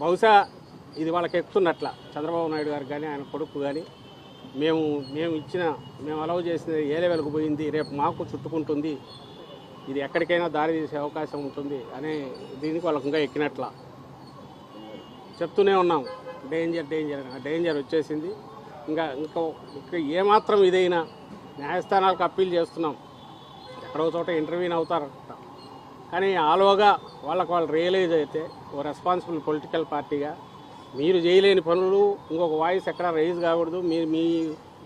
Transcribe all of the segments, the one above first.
బహుశా ఇది వాళ్ళకి ఎక్కుతున్నట్ల చంద్రబాబు నాయుడు గారికి కానీ ఆయన కొడుకు కానీ మేము అలౌ చేసిన ఏ లెవెల్కి పోయింది, రేపు మాకు చుట్టుకుంటుంది, ఇది ఎక్కడికైనా దారి తీసే అవకాశం ఉంటుంది అనే దీనికి వాళ్ళకి ఇంకా ఎక్కినట్ల చెప్తూనే ఉన్నాం. డేంజర్ వచ్చేసింది. ఇంకా ఏమాత్రం ఇదైనా న్యాయస్థానాలకు అప్పీల్ చేస్తున్నాం. ఎక్కడో చోట ఇంటర్వ్యూని అవుతారు, కానీ ఆలోగా వాళ్ళు రియలైజ్ అయితే ఓ రెస్పాన్సిబుల్ పొలిటికల్ పార్టీగా మీరు చేయలేని పనులు ఇంకొక వాయిస్ ఎక్కడా రైజ్ కాకూడదు,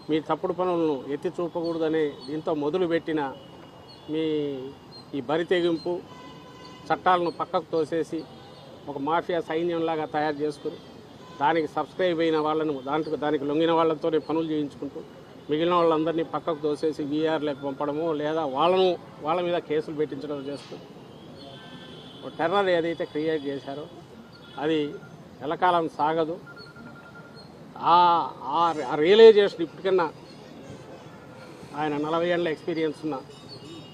మీ తప్పుడు పనులను ఎత్తి చూపకూడదు అనే దీంతో మొదలుపెట్టిన ఈ బరి తెగింపు చట్టాలను పక్కకు తోసేసి ఒక మాఫియా సైన్యంలాగా తయారు చేసుకుని దానికి సబ్స్క్రైబ్ అయిన వాళ్ళను దానికి లొంగిన వాళ్ళతోనే పనులు చేయించుకుంటూ మిగిలిన వాళ్ళందరినీ పక్కకు తోసేసి వీఆర్లకు పంపడము లేదా వాళ్ళ మీద కేసులు పెట్టించడం చేస్తూ టెర్రర్ ఏదైతే క్రియేట్ చేశారో అది ఎల్లకాలం సాగదు. ఆ రియలైజేషన్ ఇప్పటికన్నా ఆయన 40 ఏళ్ళ ఎక్స్పీరియన్స్ ఉన్న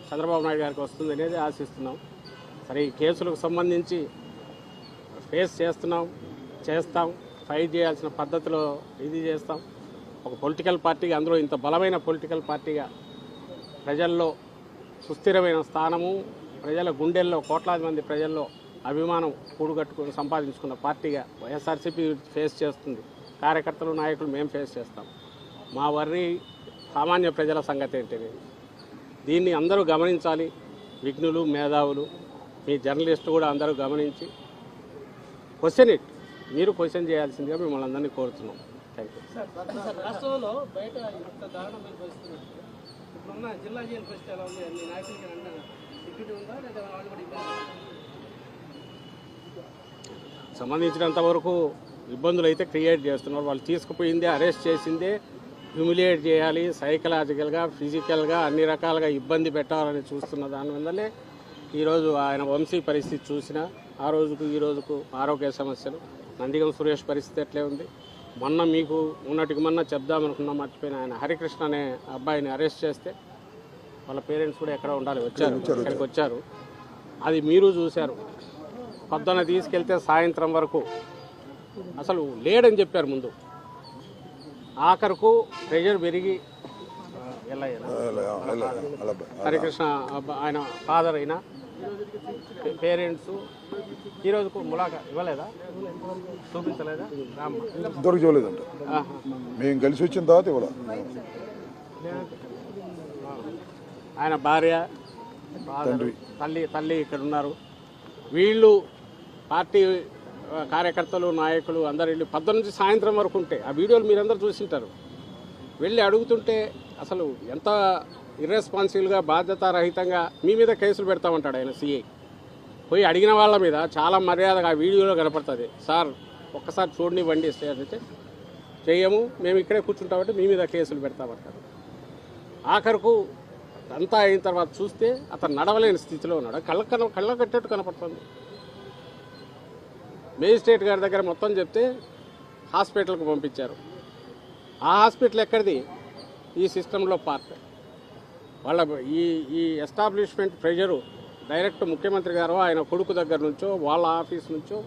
చంద్రబాబు నాయుడు గారికి వస్తుంది అనేది ఆశిస్తున్నాం. సరే, ఈ కేసులకు సంబంధించి ఫేస్ చేస్తాం, ఫైట్ చేయాల్సిన పద్ధతిలో ఇది చేస్తాం. ఒక పొలిటికల్ పార్టీగా, అందులో ఇంత బలమైన పొలిటికల్ పార్టీగా ప్రజల్లో సుస్థిరమైన స్థానము, ప్రజల గుండెల్లో కోట్లాది మంది ప్రజల్లో అభిమానం కూడుగట్టుకుని సంపాదించుకున్న పార్టీగా వైఎస్ఆర్సీపీ ఫేస్ చేస్తుంది. కార్యకర్తలు, నాయకులు మేము ఫేస్ చేస్తాం. మా వర్రీ సామాన్య ప్రజల సంగతి ఏంటి? దీన్ని అందరూ గమనించాలి. విఘ్నులు, మేధావులు, మీ జర్నలిస్టు కూడా అందరూ గమనించి మీరు క్వశ్చన్ చేయాల్సిందిగా మిమ్మల్ని అందరినీ కోరుతున్నాం. Thank you. రాష్ట్రంలో బయట ఇంత దారుణం మీరు పరిస్థితున్నట్టు ఇప్పుడున్న జిల్లా జైలు పరిస్థితి ఎలా ఉంది? అన్ని నాయకులకి అంటారా డిప్యూటీ ఉందా లేదా వాళ్ళు కూడా ఇబ్బంది? సంబంధించినంత వరకు ఇబ్బందులు అయితే క్రియేట్ చేస్తున్నారు. వాళ్ళు తీసుకుపోయిందే, అరెస్ట్ చేసిందే హ్యూమిలియేట్ చేయాలి, సైకలాజికల్గా, ఫిజికల్గా అన్ని రకాలుగా ఇబ్బంది పెట్టాలని చూస్తున్న దానివల్లనే ఈరోజు ఆయన వంశీ పరిస్థితి చూసినా ఆ రోజుకు ఈ రోజుకు ఆరోగ్య సమస్యలు, నందిగం సురేష్ పరిస్థితి ఎట్లే ఉంది. మీకు మొన్న చెప్దామనుకున్నాం, మర్చిపోయిన ఆయన హరికృష్ణ అనే అబ్బాయిని అరెస్ట్ చేస్తే వాళ్ళ పేరెంట్స్ కూడా ఎక్కడ ఉండాలి ఇక్కడికి వచ్చారు. అది మీరు చూశారు. పొద్దున తీసుకెళ్తే సాయంత్రం వరకు అసలు లేడని చెప్పారు. ముందు ఆఖరుకు ప్రెషర్ పెరిగి హరికృష్ణ ఆయన ఫాదర్ అయినా పేరెంట్స్ ఈరోజుకు ములాగా ఇవ్వలేదా, చూపించలేదా? ఇంతవరకు చూడలేదంట. మేము కలిసి వచ్చిన తర్వాత ఇవ్వడం. ఆయన భార్య, తల్లి ఇక్కడ ఉన్నారు. వీళ్ళు పార్టీ కార్యకర్తలు, నాయకులు అందరు వెళ్ళి 12 నుంచి సాయంత్రం వరకు ఉంటే ఆ వీడియోలు మీరందరూ చూసింటారు. వెళ్ళి అడుగుతుంటే అసలు ఎంత ఇర్రెస్పాన్సిబుల్గా, బాధ్యతారహితంగా మీ మీద కేసులు పెడతామంటాడు ఆయన సిఐ. పోయి అడిగిన వాళ్ళ మీద చాలా మర్యాదగా ఆ వీడియోలో కనపడుతుంది. సార్ ఒక్కసారి చూడనివ్వండి అంటే చెయ్యము, మేము ఇక్కడే కూర్చుంటామంటే మీ మీద కేసులు పెడతామంటారు. ఆఖరుకు అంతా అయిన తర్వాత చూస్తే అతను నడవలేని స్థితిలో ఉన్నాడు. కళ్ళ కట్టేట్టు కనపడుతుంది. మేజిస్ట్రేట్ గారి దగ్గర మొత్తం చెప్తే హాస్పిటల్కి పంపించారు. ఆ హాస్పిటల్ ఎక్కడిది? ఈ సిస్టంలో పార్ట్. వాళ్ళ ఈ ఎస్టాబ్లిష్మెంట్ ప్రెజరు డైరెక్ట్ ముఖ్యమంత్రి గారు ఆయన కొడుకు దగ్గర నుంచో వాళ్ళ ఆఫీస్ నుంచో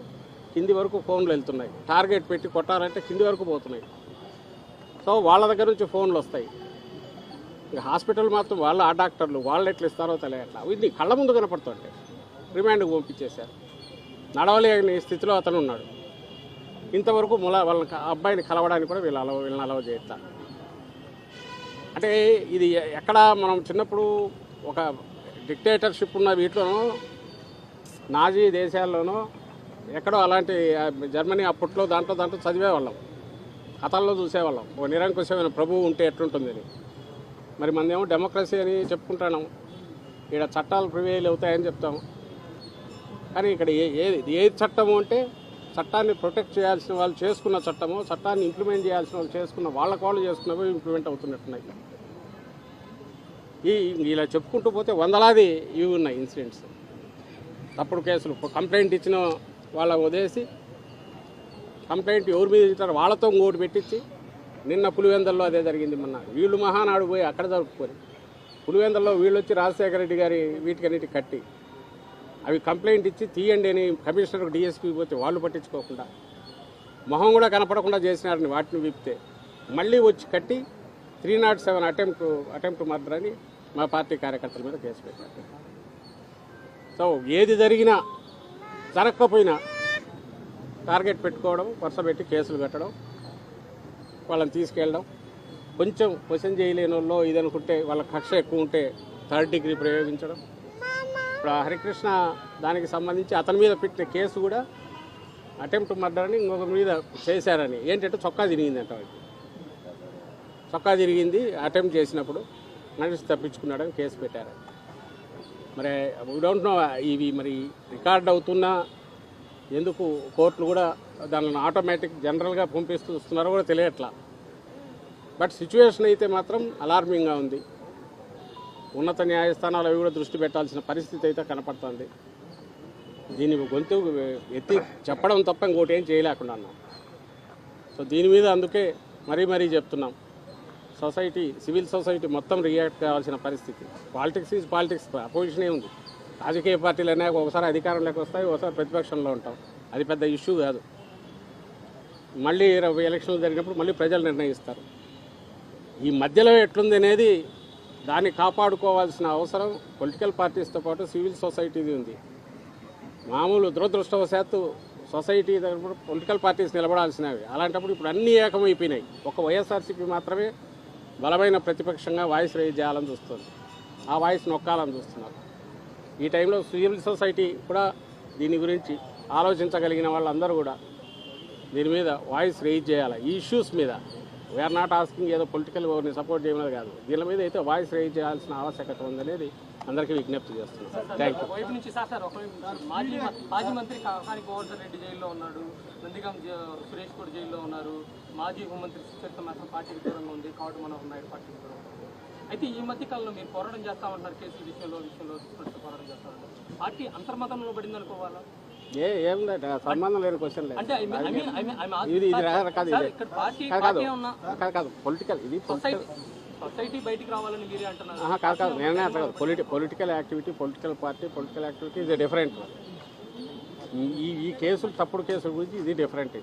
కింది వరకు ఫోన్లు వెళ్తున్నాయి. టార్గెట్ పెట్టి కొట్టాలంటే కింది వరకు పోతున్నాయి. సో వాళ్ళ దగ్గర నుంచి ఫోన్లు వస్తాయి. ఇంకా హాస్పిటల్ మాత్రం వాళ్ళ ఆ డాక్టర్లు వాళ్ళు ఎట్లా ఇస్తారో తెలియట్లా. వీటిని కళ్ళ ముందు కనపడుతుంటే రిమాండ్కి పంపించేశారు. నడవలేని స్థితిలో అతను ఉన్నాడు. ఇంతవరకు వాళ్ళ అబ్బాయిని కలవడానికి కూడా వీళ్ళని అలవ చేస్తారు. అంటే ఇది ఎక్కడ మనం చిన్నప్పుడు ఒక డిక్టేటర్షిప్ ఉన్న వీటిలోనో, నాజీ దేశాల్లోనో ఎక్కడో అలాంటి జర్మనీ అప్పట్లో దాంట్లో చదివేవాళ్ళం, కథల్లో చూసేవాళ్ళం. ఒక నిరంకుశమైన ప్రభువు ఉంటే ఎట్లుంటుందని. మరి మనదేమో డెమోక్రసీ అని చెప్పుకుంటున్నాం, ఇక్కడ చట్టాలు ప్రివేల్ అవుతాయని చెప్తాము. కానీ ఇక్కడ ఏది చట్టము అంటే చట్టాన్ని ప్రొటెక్ట్ చేయాల్సిన వాళ్ళు చేసుకున్న చట్టము, చట్టాన్ని ఇంప్లిమెంట్ చేయాల్సిన వాళ్ళు చేసుకున్న వాళ్ళు చేసుకున్నవి ఇంప్లిమెంట్ అవుతున్నట్టున్నాయి. ఇలా చెప్పుకుంటూ పోతే వందలాది ఇవి ఉన్నాయి ఇన్సిడెంట్స్. తప్పుడు కేసులు, కంప్లైంట్ ఇచ్చిన వాళ్ళ వదిలేసి కంప్లైంట్ ఎవరి మీద ఇచ్చారో వాళ్ళతో ఇంకోటి పెట్టించి, నిన్న పులివెందల్లో అదే జరిగింది. మొన్న వీళ్ళు మహానాడు పోయి అక్కడ జరుపుకొని పులివెందల్లో వీళ్ళు వచ్చి రాజశేఖర రెడ్డి గారి వీటికన్నిటి కట్టి అవి కంప్లైంట్ ఇచ్చి తీయండి అని కమిషనర్ డిఎస్పీ పోతే వాళ్ళు పట్టించుకోకుండా మొహం కూడా కనపడకుండా చేసినారని వాటిని విప్పితే మళ్ళీ వచ్చి కట్టి 307 అటెంప్ట్ మర్డర్ అని మా పార్టీ కార్యకర్తల మీద కేసు పెట్టారు. సో ఏది జరిగినా జరగకపోయినా టార్గెట్ పెట్టుకోవడం, వరుస పెట్టి కేసులు కట్టడం, వాళ్ళని తీసుకెళ్ళడం, కొంచెం క్వశ్చన్ చేయలేని వాళ్ళు ఇది అనుకుంటే వాళ్ళ కక్ష ఎక్కువ ఉంటే 3rd డిగ్రీ ప్రయోగించడం. ఇప్పుడు హరికృష్ణ దానికి సంబంధించి అతని మీద పెట్టిన కేసు కూడా అటెంప్ట్ మర్డర్ అని ఇంకొక మీద చేశారని, ఏంటంటే చొక్కా తిరిగిందంట. చొక్కా తిరిగింది అటెంప్ట్ చేసినప్పుడు నడిచి తప్పించుకున్నాడని కేసు పెట్టారు. మరి వీ డోంట్ నో ఇవి మరి రికార్డ్ అవుతున్నా ఎందుకు కోర్టులు కూడా దానిని ఆటోమేటిక్ జనరల్గా పంపిస్తున్నారో కూడా తెలియట్లా. బట్ సిచ్యువేషన్ అయితే మాత్రం అలార్మింగ్గా ఉంది. ఉన్నత న్యాయస్థానాలు అవి కూడా దృష్టి పెట్టాల్సిన పరిస్థితి అయితే కనపడుతుంది. దీని గొంతు ఎత్తి చెప్పడం తప్ప ఇంకోటి ఏం చేయలేకుండా ఉన్నాం. సో దీని మీద అందుకే మరీ చెప్తున్నాం, సొసైటీ, సివిల్ సొసైటీ మొత్తం రియాక్ట్ కావాల్సిన పరిస్థితి. పాలిటిక్స్ ఈజ్ పాలిటిక్స్, అపోజిషనే ఉంది. రాజకీయ పార్టీలు అనేక ఒకసారి అధికారంలోకి వస్తాయి, ఒకసారి ప్రతిపక్షంలో ఉంటాం. అది పెద్ద ఇష్యూ కాదు. మళ్ళీ ఎలక్షన్లు జరిగినప్పుడు మళ్ళీ ప్రజలు నిర్ణయిస్తారు. ఈ మధ్యలో ఎట్లుంది అనేది దాన్ని కాపాడుకోవాల్సిన అవసరం పొలిటికల్ పార్టీస్తో పాటు సివిల్ సొసైటీది ఉంది. మామూలు దురదృష్టవశాత్తు సొసైటీ తరపున పొలిటికల్ పార్టీస్ నిలబడాల్సినవి. అలాంటప్పుడు ఇప్పుడు అన్నీ ఏకమైపోయినాయి. ఒక వైఎస్ఆర్సీపీ మాత్రమే బలమైన ప్రతిపక్షంగా వాయిస్ రైజ్ చేయాలని చూస్తుంది, ఆ వాయిస్ నొక్కాలని చూస్తున్నారు. ఈ టైంలో సివిల్ సొసైటీ కూడా దీని గురించి ఆలోచించగలిగిన వాళ్ళందరూ కూడా దీని మీద వాయిస్ రైజ్ చేయాలి. ఈ ఇష్యూస్ మీద వీఆర్ నాట్ ఆస్కింగ్ ఏదో పొలిటికల్ ఓవర్ని సపోర్ట్ చేయమనేది కాదు, దీని మీద అయితే వాయిస్ రైజ్ చేయాల్సిన ఆవశ్యకత ఉందనేది అందరికీ విజ్ఞప్తి చేస్తున్నాను. Thank you. వైపు నుంచి సార్ మాజీ మంత్రి కాకాని గోవర్ధన్ రెడ్డి జైల్లో ఉన్నాడు, నందిగాం సురేష్ కూడా జైల్లో ఉన్నారు, మాజీ హోంమంత్రి సుచరిత మాత్రం పార్టీకి దూరంగా ఉంది, కావడం మనోహర్ నాయుడు పార్టీకి దూరంగా ఉంది. అయితే ఈ మధ్య కాలంలో మీరు పోరాటం చేస్తామంటారు, కేసుల విషయంలో పోరాటం చేస్తామంటారు. పార్టీ అంతర్మతంలో పడింది అనుకోవాలా? ఏముందంటే సంబంధం లేని క్వశ్చన్ లేదు. అంటే ఇది కాదు పొలిటికల్, ఇది సొసైటీ బయటికి రావాలని మీరే అంటున్నారు. కాదు నేనే అంట కాదు. Political activity, political party, political activity ఇది డిఫరెంట్. ఈ కేసులు, తప్పుడు కేసుల గురించి ఇది డిఫరెంట్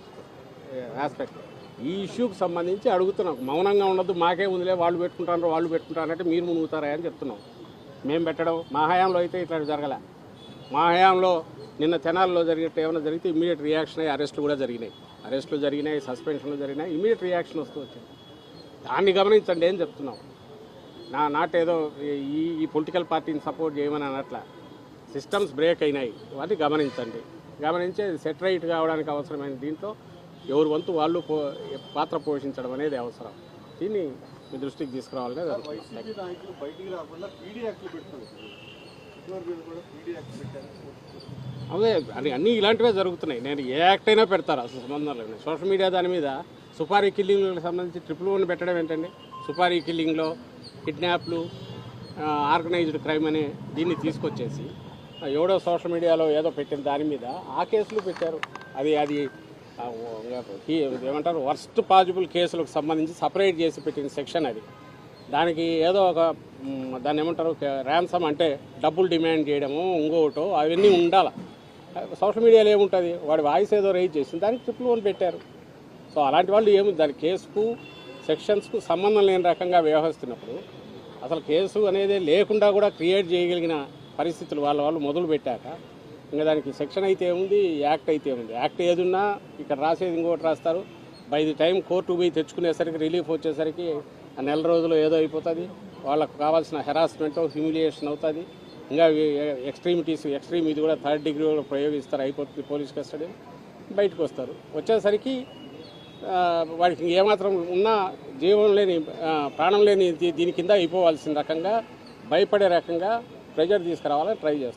ఆస్పెక్ట్. ఈ ఇష్యూకి సంబంధించి అడుగుతున్నాం, మౌనంగా ఉండద్దు, మాకే ఉందిలే, వాళ్ళు పెట్టుకుంటారు అంటే మీరు మునుగుతారా అని చెప్తున్నాం. మేము పెట్టడం మా హయాంలో అయితే ఇట్లా జరగలే. మా హయాంలో నిన్న తెనాల్లో జరిగినట్టు ఏమైనా జరిగితే ఇమీడియట్ రియాక్షన్ అయ్యి అరెస్టులు జరిగినాయి, సస్పెన్షన్లు జరిగినాయి, ఇమీడియట్ రియాక్షన్ వస్తూ వచ్చింది. దాన్ని గమనించండి ఏం చెప్తున్నాం. నాటేదో ఈ పొలిటికల్ పార్టీని సపోర్ట్ చేయమని అనట్లా. సిస్టమ్స్ బ్రేక్ అయినాయి, వాటిని గమనించి సెట్ రైట్ కావడానికి అవసరమైన దీంట్లో ఎవరి వంతు వాళ్ళు పాత్ర పోషించడం అనేది అవసరం. దీన్ని మీ దృష్టికి తీసుకురావాలనే అదే అన్నీ ఇలాంటివే జరుగుతున్నాయి. నేను ఏ యాక్ట్ అయినా పెడతారు, అసలు సంబంధం లేదు. సోషల్ మీడియా దాని మీద సుపారీ కిల్లింగ్లకు సంబంధించి 111 పెట్టడం ఏంటండి? సుపారీ కిల్లింగ్లో కిడ్నాప్లు, ఆర్గనైజ్డ్ క్రైమ్ అనే దీన్ని తీసుకొచ్చేసి ఎవడో సోషల్ మీడియాలో ఏదో పెట్టిన దాని మీద ఆ కేసులు పెట్టారు. అది ఏమంటారు, వర్స్ట్ పాజిబుల్ కేసులకు సంబంధించి సపరేట్ చేసి పెట్టిన సెక్షన్ అది. దానికి ఏదో ఒక దాన్ని ఏమంటారు, ర్యాన్సమ్ అంటే డబ్బులు డిమాండ్ చేయడము, ఇంకోటో అవన్నీ ఉండాలి. సోషల్ మీడియాలో ఏముంటుంది, వాడి వాయిస్ ఏదో రైజ్ చేసింది, దానికి 111 పెట్టారు. సో అలాంటి వాళ్ళు దాని కేసుకు సెక్షన్స్కు సంబంధం లేని రకంగా వ్యవహరిస్తున్నప్పుడు అసలు కేసు అనేది లేకుండా కూడా క్రియేట్ చేయగలిగిన పరిస్థితులు వాళ్ళు మొదలు పెట్టాక ఇంకా దానికి సెక్షన్ అయితే ఏముంది, యాక్ట్ అయితే ఏముంది. యాక్ట్ ఏదున్నా ఇక్కడ రాసేది ఇంకోటి రాస్తారు. బై ది టైం కోర్టు పోయి తెచ్చుకునేసరికి, రిలీఫ్ వచ్చేసరికి ఆ నెల రోజులు ఏదో అయిపోతుంది. వాళ్ళకు కావాల్సిన హెరాస్మెంట్, హ్యూమిలియేషన్ అవుతుంది. ఇంకా ఎక్స్ట్రీమ్ ఇది కూడా 3rd డిగ్రీ ప్రయోగిస్తారు, అయిపోతుంది పోలీస్ కస్టడీ, బయటకు వస్తారు. వచ్చేసరికి వాడికి ఏమాత్రం ఉన్నా జీవం లేని, ప్రాణం లేని దీని కింద అయిపోవాల్సిన రకంగా, భయపడే రకంగా ప్రెజర్ తీసుకురావాలని ట్రై చేస్తారు.